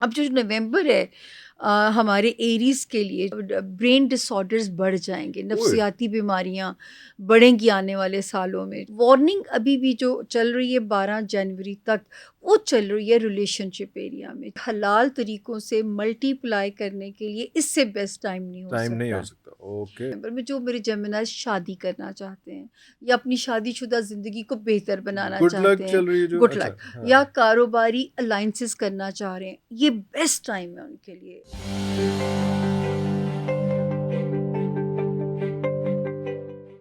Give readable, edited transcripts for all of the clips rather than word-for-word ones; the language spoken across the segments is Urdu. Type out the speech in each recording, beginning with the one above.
اب جو نومبر ہے ہمارے ایریز کے لیے برین ڈس آرڈرز بڑھ جائیں گے، نفسیاتی بیماریاں بڑھیں گی آنے والے سالوں میں. وارننگ ابھی بھی جو چل رہی ہے 12 جنوری تک، وہ چل رہی ہے ریلیشن شپ ایریا میں. حلال طریقوں سے ملٹی پلائی کرنے کے لیے اس سے بیسٹ ٹائم نہیں ہو سکتا. اوکے. نومبر میں جو میرے جیمنائز شادی کرنا چاہتے ہیں یا اپنی شادی شدہ زندگی کو بہتر بنانا گڈ لک چاہتے ہیں، چل رہی ہے جو. گڈ اچھا لک، ہاں. یا کاروباری الائنسز کرنا چاہ رہے ہیں، یہ بیسٹ ٹائم ہے ان کے لیے.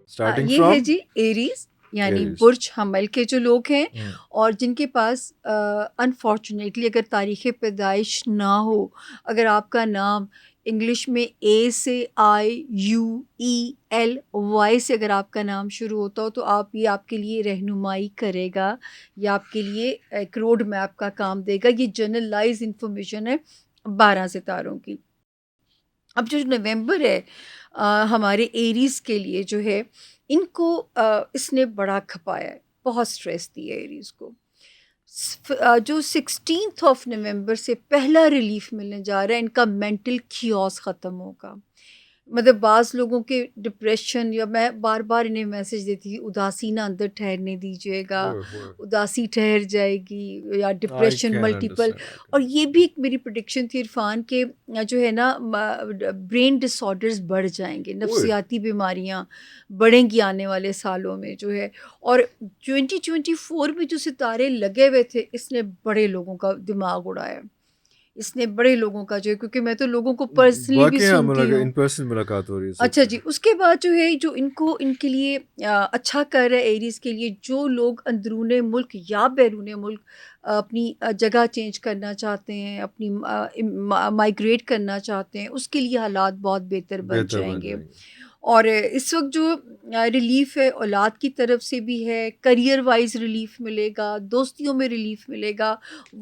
اسٹارٹنگ یہ ہے فرام جی ایریز، یعنی ایریز. برج حمل کے جو لوگ ہیں اور جن کے پاس انفارچونیٹلی اگر تاریخ پیدائش نہ ہو، اگر آپ کا نام انگلش میں اے سے IUELY سے اگر آپ کا نام شروع ہوتا ہو تو یہ آپ کے لیے رہنمائی کرے گا، یا آپ کے لیے ایک روڈ میپ کا کام دے گا. یہ جنرلائز انفارمیشن ہے 12 ستاروں کی. اب جو نومبر ہے ہمارے ایریز کے لیے جو ہے، ان کو اس نے بڑا کھپایا ہے، بہت سٹریس دی ہے ایریز کو. جو 16 نومبر سے پہلا ریلیف ملنے جا رہا ہے، ان کا مینٹل کیوس ختم ہوگا. مطلب بعض لوگوں کے ڈپریشن، یا میں بار بار انہیں میسج دیتی تھی، اداسی نہ اندر ٹھہرنے دیجیے گا، اداسی ٹھہر جائے گی، یا ڈپریشن ملٹیپل. اور یہ بھی ایک میری پریڈکشن تھی عرفان، کہ جو ہے نا برین ڈس آرڈرز بڑھ جائیں گے، نفسیاتی بیماریاں بڑھیں گی آنے والے سالوں میں جو ہے. اور 2024 میں جو ستارے لگے ہوئے تھے، اس نے بڑے لوگوں کا دماغ اڑایا، اس نے بڑے لوگوں کا جو ہے، کیونکہ میں تو لوگوں کو پرسنلی بھی سنتی ہوں. ان پرسن ملاقات ہو رہی ہے. اچھا جی، اس کے بعد جو ہے، جو ان کے لیے اچھا کر رہا ہے ایریز کے لیے، جو لوگ اندرون ملک یا بیرون ملک اپنی جگہ چینج کرنا چاہتے ہیں، اپنی مائگریٹ کرنا چاہتے ہیں، اس کے لیے حالات بہت بہتر بن جائیں گے. اور اس وقت جو ریلیف ہے اولاد کی طرف سے بھی ہے، کریئر وائز ریلیف ملے گا، دوستیوں میں ریلیف ملے گا.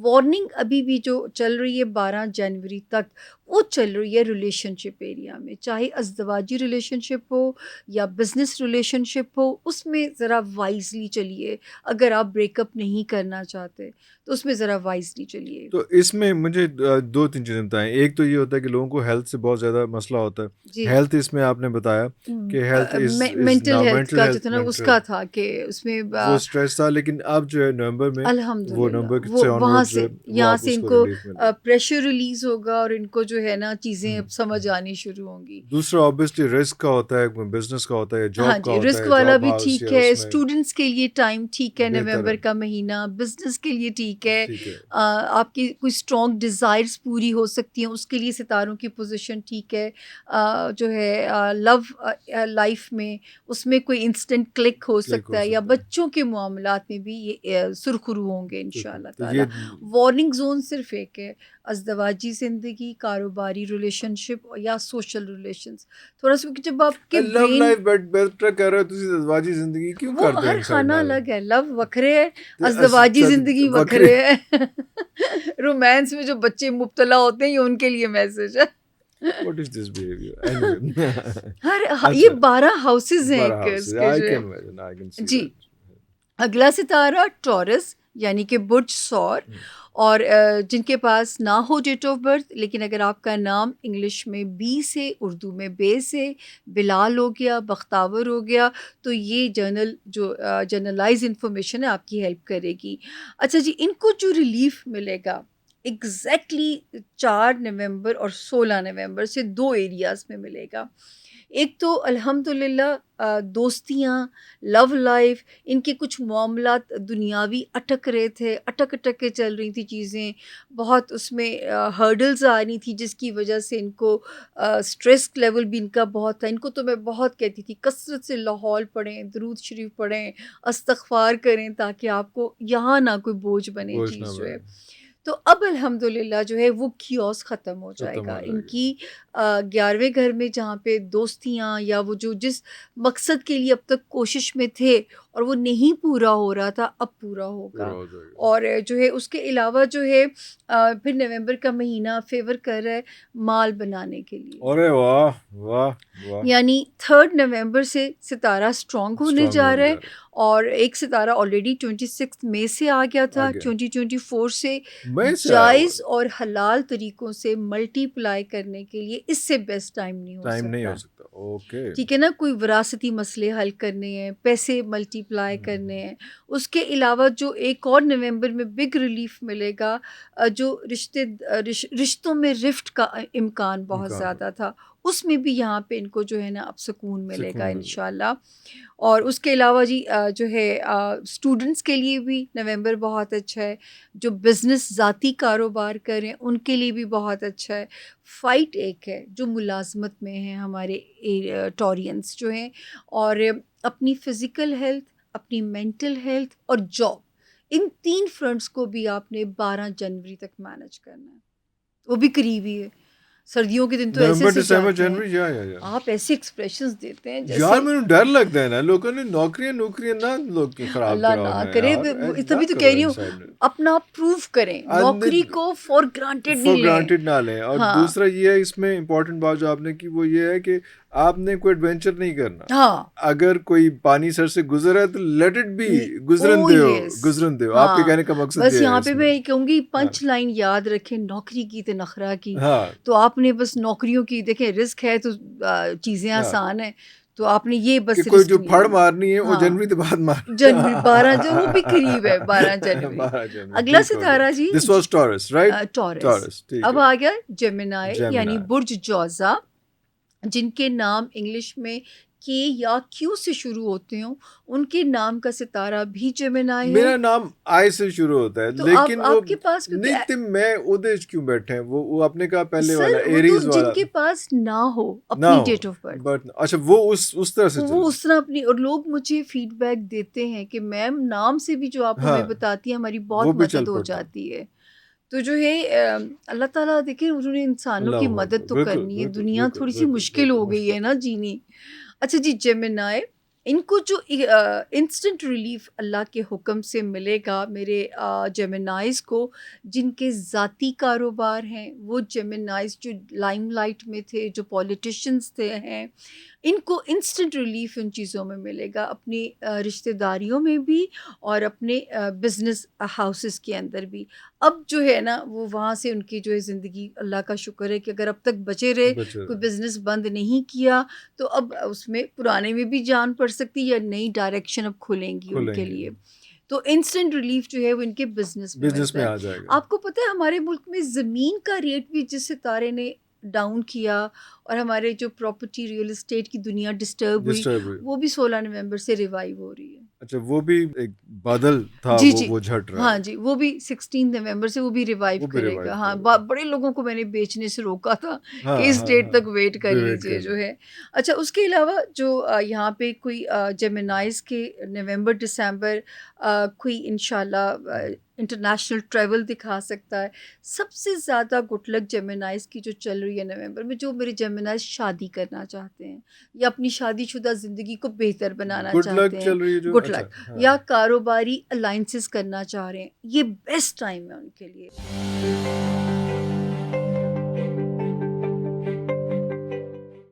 وارننگ ابھی بھی جو چل رہی ہے 12 جنوری تک، وہ چل رہی ہے ریلیشن شپ ایریا میں، چاہے ازدواجی ریلیشن شپ ہو یا بزنس ریلیشن شپ ہو. اس میں ذرا وائزلی چلیے. اگر آپ بریک اپ نہیں کرنا چاہتے تو اس میں ذرا وائزلی چلیے. تو اس میں مجھے 2-3 چیزیں بتائیں. ایک تو یہ ہوتا ہے کہ لوگوں کو ہیلتھ سے بہت زیادہ مسئلہ ہوتا ہے. جی، ہیلتھ اس میں آپ نے بتایا کہ health is mental now health mental کا جو ہیلتھ، تھا نا، اس کا تھا کہ اس میں وہ اسٹریس تھا. لیکن اب جو ہے نومبر میں، وہ الحمدللہ نومبر وہ سے آن وہاں ورڈ جو سے ہے وہ یہاں آپ سے اس ان کو کو ریلیف مل رہا ہے. پریشر ریلیز ہوگا، اور ان کو جو ہے نا چیزیں اب سمجھ آنی شروع ہوں گی. دوسرا آبویسلی رسک کا ہوتا ہے، بزنس کا ہوتا ہے، ہاں جاب کا جی، ہوتا رسک ہے، والا جاب بھی ہاؤس ٹھیک یا ہے. اس میں اسٹوڈنٹس کے لیے ٹائم ٹھیک ہے بہتر ہے. نومبر کا مہینہ. بزنس کے لیے ٹھیک ہے. ٹھیک ہے. آپ کی کوئی اسٹرانگ ڈیزائرز پوری ہو سکتی ہیں، اس کے لیے ستاروں کی پوزیشن ٹھیک ہے. جو ہے لو لائف میں، اس میں کوئی انسٹنٹ کلک ہو سکتا ہے، یا بچوں کے معاملات میں بھی یہ سرخرو ہوں گے انشاءاللہ تو تعالی. وارننگ زون صرف ایک ہے، ازدواجی زندگی، کاروباری ریلیشن شپ یا سوشل ریلیشنز. تھوڑا سا جب آپ کے لو برین، لائف بیٹر کر رہے ہو تسی ازدواجی زندگی کیوں وہ کرتے ہیں ہر انسان خانہ نال؟ الگ ہے. لو وکھرے ہے، ازدواجی زندگی وکھرے ہے. رومانس میں جو بچے مبتلا ہوتے ہیں، یہ ان کے لیے میسج ہے. What is this behavior? Anyway. یہ اچھا 12 ہاؤسز ہیں 12 اس houses. کے I جو ہے. can imagine. I can see G, that. اگلا ستارہ ٹورس، یعنی کہ برج سور. اور جن کے پاس نہ ہو ڈیٹ آف برتھ، لیکن اگر آپ کا نام انگلش میں بی سے، اردو میں بے سے، بلال ہو گیا، بختاور ہو گیا، تو یہ جرنلائز انفارمیشن ہے، آپ کی ہیلپ کرے گی. اچھا جی، ان کو جو ریلیف ملے گا ایگزیکٹلی 4 نومبر اور 16 نومبر سے 2 ایریاز میں ملے گا. ایک تو الحمدللہ دوستیاں، لو لائف، ان کے کچھ معاملات دنیاوی اٹک رہے تھے، اٹک کے چل رہی تھی چیزیں بہت، اس میں ہرڈلز آ رہی تھی، جس کی وجہ سے ان کو سٹریس لیول بھی ان کا بہت تھا. ان کو تو میں بہت کہتی تھی کثرت سے لاہور پڑھیں، درود شریف پڑھیں، استغفار کریں، تاکہ آپ کو یہاں نہ کوئی بوجھ بنے چیز جو ہے. تو اب الحمدللہ جو ہے وہ کیوس ختم ہو جائے گا. ان کی 11ویں گھر میں، جہاں پہ دوستیاں، یا وہ جو جس مقصد کے لیے اب تک کوشش میں تھے اور وہ نہیں پورا ہو رہا تھا اب پورا ہوگا. پورا ہو جائے گا. اور جو ہے اس کے علاوہ جو ہے پھر نومبر کا مہینہ فیور کر رہا ہے مال بنانے کے لیے. ارے واہ واہ واہ. یعنی 3 نومبر سے ستارہ اسٹرانگ ہونے اسٹرانگ جا ہونے رہا ہے. جا رہا ہے. اور ایک ستارہ آلریڈی 26 مئی سے آ گیا تھا. آ گیا. 2024 سے میں سے آیا جائز ہوا اور حلال طریقوں سے ملٹی پلائی کرنے کے لیے اس سے بیسٹ ٹائم نہیں ہو ٹائم نہیں ہو سکتا. سکتا. اوکے. ٹھیک ہے نا. کوئی وراثتی مسئلے حل کرنے ہیں, پیسے ملٹی پلائی کرنے ہیں. اس کے علاوہ جو ایک اور نومبر میں بگ ریلیف ملے گا, جو رشتوں میں رفٹ کا امکان بہت زیادہ تھا, اس میں بھی یہاں پہ ان کو جو ہے نا اب سکون ملے گا انشاءاللہ. اور اس کے علاوہ جی جو ہے اسٹوڈنٹس کے لیے بھی نومبر بہت اچھا ہے. جو بزنس ذاتی کاروبار کریں ان کے لیے بھی بہت اچھا ہے. فائٹ ایک ہے جو ملازمت میں ہیں ہمارے ٹورینس جو ہیں, اور اپنی فزیکل ہیلتھ, اپنی مینٹل ہیلتھ اور جاب, ان 3 فرنٹس کو بھی آپ نے 12 جنوری تک مینج کرنا ہے. وہ بھی قریبی ہے. سردیوں کے دن تو ایسے نومبر سے دسمبر جاتے ہیں, جنوری. یا آپ ایسے ایکسپریشنز دیتے ہیں جیسے یار مجھے ڈر لگتا ہے نا, لوگوں نے نوکریاں نہ لوگ خراب اللہ کراؤ نہ نا کرے. یار. تبھی تو کہہ رہی ہوں اپنا آپ پروو کریں, نوکری کو فار گرانٹیڈ فور نہیں لیں. گرانٹیڈ نہ لیں. اور دوسرا یہ ہے اس میں امپورٹنٹ بات جو آپ نے کی وہ یہ ہے کہ آپ نے کوئی ایڈونچر نہیں کرنا. ہاں, اگر کوئی پانی سر سے گزر ہے تو لیٹ اٹ بی, گزرن دو. آپ کے کہنے کا مقصد بس یہ ہے یہاں اس پہ میں. میں کہوں گی پنچ لائن یاد رکھیں, نوکری کی تو نخرا کی. ہاں تو آپ نے بس نوکریوں کی دیکھیں, رسک ہے تو چیزیں آسان ہیں, تو آپ نے یہ بس کہ کوئی رسک جو نہیں پھڑ لینا. مارنی ہے وہ ہاں, جنوری کے بعد مار. جنوری 12 جو وہ بھی قریب ہے 12 جنوری. 12 جنوری. اگلا ستارہ جی this was Taurus right. Taurus. ٹھیک اب ہے. آ گیا جیمنائی یعنی برج جوزا, جن کے نام انگلش میں کے یا کیو سے شروع ہوتے ہوں, ان کے نام کا ستارہ بھی جیمنائی ہے. میرا نام آئی سے شروع ہوتا ہے, تو لیکن وہ آپ کے پاس نہیں تم میں ادیش کیوں بیٹھے ہیں, وہ اپنے کا پہلے والا سر وہ ایریز تو والا جن کے پاس نہ ہو نہ اپنی ہو. ڈیٹ آف برتھ, بٹ اچھا وہ اس طرح سے وہ اس طرح اپنی. اور لوگ مجھے فیڈ بیک دیتے ہیں کہ میم نام سے بھی جو آپ ہمیں بتاتی ہیں ہماری بہت مدد ہو جاتی ہے. تو جو ہے اللہ تعالیٰ دیکھیں, انہوں نے انسانوں کی مدد تو کرنی ہے, دنیا تھوڑی سی مشکل ہو گئی ہے نا جینی. اچھا جی, جیمنائی, ان کو جو انسٹنٹ ریلیف اللہ کے حکم سے ملے گا میرے جیمنائز کو, جن کے ذاتی کاروبار ہیں, وہ جیمنائز جو لائم لائٹ میں تھے, جو پولیٹیشنز تھے ہیں, ان کو انسٹنٹ ریلیف ان چیزوں میں ملے گا, اپنی رشتہ داریوں میں بھی اور اپنے بزنس ہاؤسز کے اندر بھی. اب جو ہے نا وہ وہاں سے ان کی جو ہے زندگی, اللہ کا شکر ہے کہ اگر اب تک بچے رہے, کوئی بزنس بند نہیں کیا, تو اب اس میں پرانے میں بھی جان پڑ سکتی یا نئی ڈائریکشن اب کھلیں گی ان کے لیے. تو انسٹنٹ ریلیف جو ہے وہ ان کے بزنس میں آ جائے گا. آپ کو پتہ ہے ہمارے ملک میں زمین کا ریٹ بھی جس ستارے نے ڈاؤن کیا, اور ہمارے جو پراپرٹی ریئل اسٹیٹ کی دنیا ڈسٹرب ہوئی, وہ بھی 16 نومبر سے ریوائیو ہو رہی ہے. اچھا, وہ بھی ایک بادل تھا, جی وہ جھٹ رہا ہے. ہاں جی, وہ بھی 16 نومبر سے وہ بھی ریوائیو کرے گا. ہاں, بڑے لوگوں کو میں نے بیچنے سے روکا تھا کہ اس ڈیٹ تک ویٹ کر لیجیے جو ہے. اچھا, اس کے علاوہ جو یہاں پہ کوئی جیمنائز کے نومبر دسمبر کوئی انشاءاللہ انٹرنیشنل ٹریول دکھا سکتا ہے. سب سے زیادہ گڈ لک جیمنائز کی جو چل رہی ہے نومبر میں, جو میرے جیمنائز شادی کرنا چاہتے ہیں یا اپنی شادی شدہ زندگی کو بہتر بنانا چاہتے ہیں, گڈ لک, یا کاروباری الائنسز کرنا چاہ رہے ہیں, یہ بیسٹ ٹائم ہے ان کے لیے.